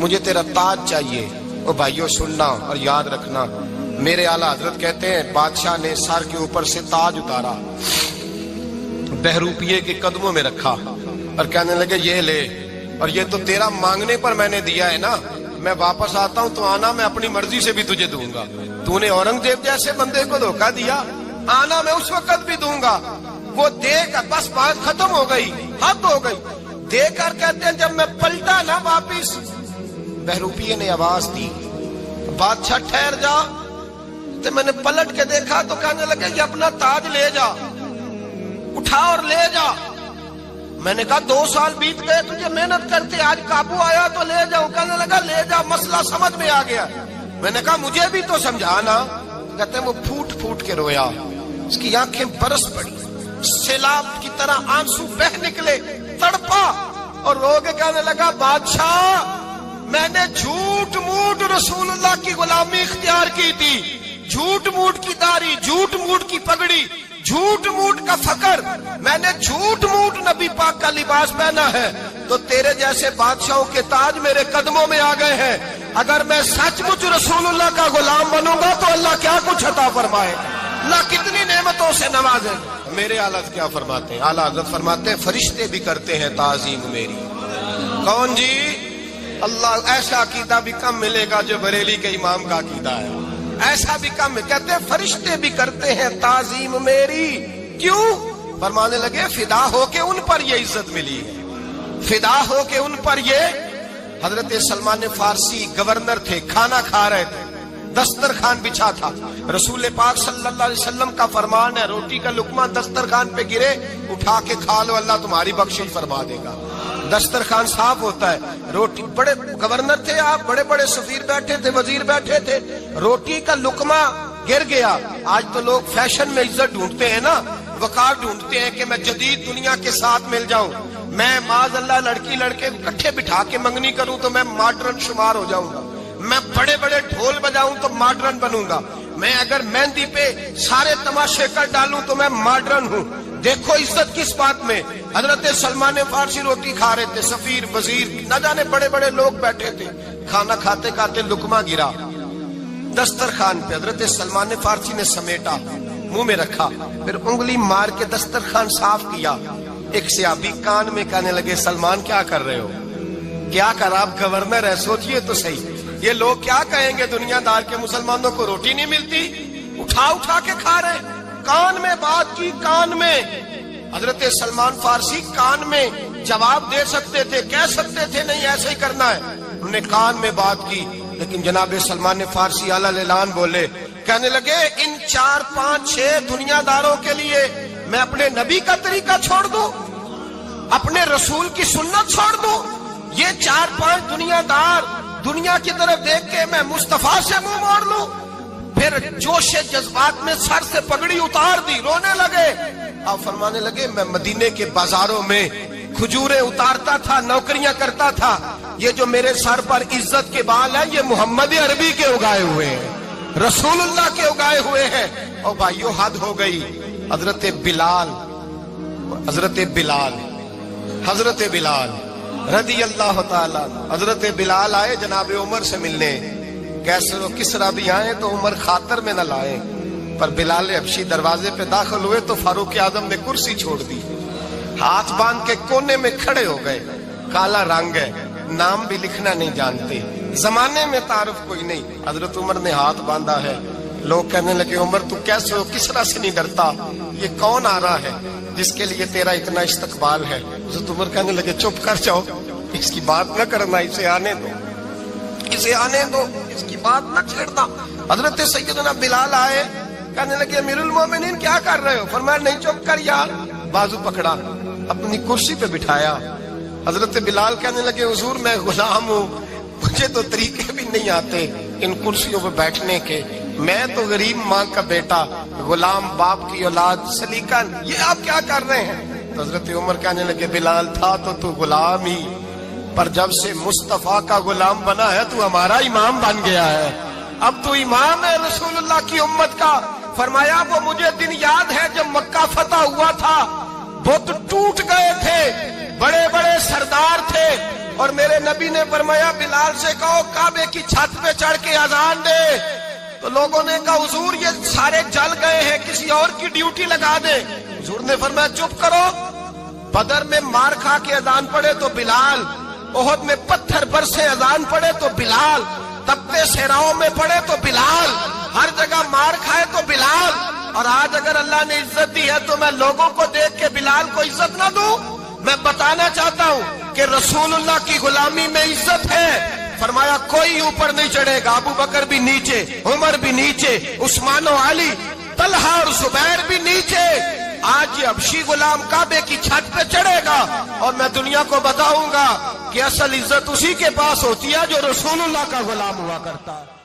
مجھے تیرا تاج چاہیے۔ او بھائیو سننا اور یاد رکھنا، میرے اعلیٰ حضرت کہتے ہیں بادشاہ نے سر کے اوپر سے تاج اتارا، بہروپیے کے قدموں میں رکھا اور کہنے لگے یہ لے، اور یہ تو تیرا مانگنے پر میں نے دیا ہے نا، میں واپس آتا ہوں تو آنا میں اپنی مرضی سے بھی تجھے دوں گا۔ تو نے اورنگزیب جیسے بندے کو دھوکہ دیا، آنا میں اس وقت بھی دوں گا۔ وہ دے کر بس بات ختم ہو گئی، حد ہو گئی۔ دے کر کہتے ہیں جب میں پلٹا نا واپس، بہروپیے نے آواز دی بادشاہ ٹھہر جا۔ تو میں نے پلٹ کے دیکھا تو کہنے لگے یہ اپنا تاج لے جا، اٹھا اور لے جا۔ میں نے کہا 2 سال بیت گئے تجھے محنت کرتے، آج قابو آیا تو لے جاؤں۔ کہنے لگا لے جا، مسئلہ سمجھ میں آ گیا۔ میں نے کہا مجھے بھی تو سمجھانا۔ کہتے ہیں وہ پھوٹ پھوٹ کے رویا، اس کی آنکھیں برس پڑی، سیلاب کی طرح آنسو بہ نکلے، تڑپا اور رو کے کہنے لگا بادشاہ میں نے جھوٹ موٹ رسول اللہ کی غلامی اختیار کی تھی، جھوٹ موٹ کی داڑھی، جھوٹ موٹ کی پگڑی، جھوٹ موٹ کا فقر، میں نے جھوٹ موٹ نبی پاک کا لباس پہنا ہے، تو تیرے جیسے بادشاہوں کے تاج میرے قدموں میں آ گئے ہیں۔ اگر میں سچ مچ رسول اللہ کا غلام بنوں گا تو اللہ کیا کچھ عطا فرمائے، اللہ کتنی نعمتوں سے نوازے۔ میرے اعلیٰ کیا فرماتے ہیں؟ اعلیٰ حضرت فرماتے ہیں فرشتے بھی کرتے ہیں تعظیم میری۔ کون جی؟ اللہ ایسا عقیدہ بھی کم ملے گا جو بریلی کے امام کا عقیدہ ہے، ایسا بھی کم۔ کہتے ہیں فرشتے بھی کرتے ہیں تعظیم میری۔ کیوں؟ فرمانے لگے فدا ہو کے ان پر یہ عزت ملی ہے، فدا ہو کے ان پر یہ۔ حضرت سلمان فارسی گورنر تھے، کھانا کھا رہے تھے، دسترخوان بچھا تھا، رسول پاک صلی اللہ علیہ وسلم کا فرمان ہے روٹی کا لقمہ دسترخوان پہ گرے اٹھا کے کھا لو، اللہ تمہاری بخشش فرما دے گا۔ دسترخوان صاف ہوتا ہے، روٹی، بڑے گورنر تھے آپ، بڑے بڑے سفیر بیٹھے تھے، وزیر بیٹھے تھے، روٹی کا لقمہ گر گیا۔ آج تو لوگ فیشن میں عزت ڈھونڈتے ہیں نا، وقار ڈھونڈتے ہیں کہ میں جدید دنیا کے ساتھ مل جاؤں، میں معاذ اللہ لڑکی لڑکے اکٹھے بٹھا کے منگنی کروں تو میں ماڈرن شمار ہو جاؤں گا، میں بڑے بڑے ڈھول بجاؤں تو ماڈرن بنوں گا، میں اگر مہندی پہ سارے تماشے کر ڈالوں تو میں ماڈرن ہوں۔ دیکھو عزت کس بات میں۔ حضرت سلمان فارسی روٹی کھا رہے تھے، سفیر وزیر نہ جانے بڑے بڑے لوگ بیٹھے تھے، کھانا کھاتے کھاتے لقمہ گرا دسترخوان پہ، حضرت سلمان فارسی نے سمیٹا، منہ میں رکھا، پھر انگلی مار کے دسترخوان صاف کیا۔ ایک صحابی کان میں کہنے لگے سلمان کیا کر رہے ہو، کیا کر، آپ گورنر ہے، سوچئے تو صحیح، یہ لوگ کیا کہیں گے دنیا دار کے مسلمانوں کو روٹی نہیں ملتی، اٹھا اٹھا کے کھا رہے۔ کان میں بات کی، کان میں۔ حضرت سلمان فارسی کان میں جواب دے سکتے تھے، کہہ سکتے تھے نہیں ایسے ہی کرنا ہے، انہوں نے کان میں بات کی، لیکن جناب سلمان فارسی اعلیٰ اعلان بولے، کہنے لگے ان 4 5 6 دنیا داروں کے لیے میں اپنے نبی کا طریقہ چھوڑ دوں، اپنے رسول کی سنت چھوڑ دوں؟ یہ 4 5 دنیا دار دنیا کی طرف دیکھ کے میں مصطفیٰ سے منہ موڑ لوں؟ پھر جوش جذبات میں سر سے پگڑی اتار دی، رونے لگے۔ آپ فرمانے لگے میں مدینے کے بازاروں میں کھجوریں اتارتا تھا، نوکریاں کرتا تھا، یہ جو میرے سر پر عزت کے بال ہیں یہ محمد عربی کے اگائے ہوئے ہیں، رسول اللہ کے اگائے ہوئے ہیں۔ اور بھائیو حد ہو گئی۔ حضرت بلال رضی اللہ تعالیٰ، حضرت بلال آئے جناب عمر سے ملنے، کیسے وہ کسرا بھی آئے تو عمر خاطر میں نہ لائے، پر بلال حبشی دروازے پہ داخل ہوئے تو فاروق اعظم نے کرسی چھوڑ دی، ہاتھ باندھ کے کونے میں کھڑے ہو گئے، کالا رنگ ہے، نام بھی لکھنا نہیں جانتے، زمانے میں تعارف کوئی نہیں۔ حضرت عمر نے ہاتھ باندھا ہے، لوگ کہنے لگے عمر تو کیسے ہو، کسرا سے نہیں ڈرتا، یہ کون آ رہا ہے جس کے لیے تیرا اتنا استقبال ہے؟ حضرت عمر کہنے لگے چپ کر جاؤ، اس کی بات نہ کرنا، اسے آنے دو، اسے آنے دو، اس کی بات نہ چھیڑنا۔ حضرت سیدنا بلال آئے، کہنے لگے امیر المومنین کیا کر رہے ہو؟ فرمایا نہیں چپ کر یار، بازو پکڑا، اپنی کرسی پہ بٹھایا۔ حضرت بلال کہنے لگے حضور میں غلام ہوں، مجھے تو طریقے بھی نہیں آتے ان کرسیوں پہ بیٹھنے کے، میں تو غریب ماں کا بیٹا، غلام باپ کی اولاد، سلیقہ، یہ آپ کیا کر رہے ہیں؟ تو حضرت عمر کہنے لگے بلال تھا تو غلام ہی، پر جب سے مصطفیٰ کا غلام بنا ہے تو ہمارا امام بن گیا ہے، اب تو امام ہے رسول اللہ کی امت کا۔ فرمایا وہ مجھے دن یاد ہے جب مکہ فتح ہوا تھا، بت ٹوٹ گئے تھے، بڑے بڑے سردار تھے، اور میرے نبی نے فرمایا بلال سے کہو کعبے کی چھت پہ چڑھ کے اذان دے. تو لوگوں نے کہا حضور یہ سارے جل گئے ہیں, کسی اور کی ڈیوٹی لگا دے. حضور نے فرمایا چپ کرو. بدر میں مار کھا کے اذان پڑے تو بلال, احد میں پتھر برسے اذان پڑے تو بلال, تپتے صحراؤں میں پڑے تو بلال, ہر جگہ مار کھائے تو بلال. اور آج اگر اللہ نے عزت دی ہے تو میں لوگوں کو دیکھ کے بلال کو عزت نہ دوں؟ میں بتانا چاہتا ہوں کہ رسول اللہ کی غلامی میں عزت ہے. فرمایا کوئی اوپر نہیں چڑھے گا, ابو بکر بھی نیچے, عمر بھی نیچے, عثمان و علی, طلحہ اور زبیر بھی نیچے. آج یہ حبشی غلام کعبے کی چھت پہ چڑھے گا اور میں دنیا کو بتاؤں گا کہ اصل عزت اسی کے پاس ہوتی ہے جو رسول اللہ کا غلام ہوا کرتا ہے.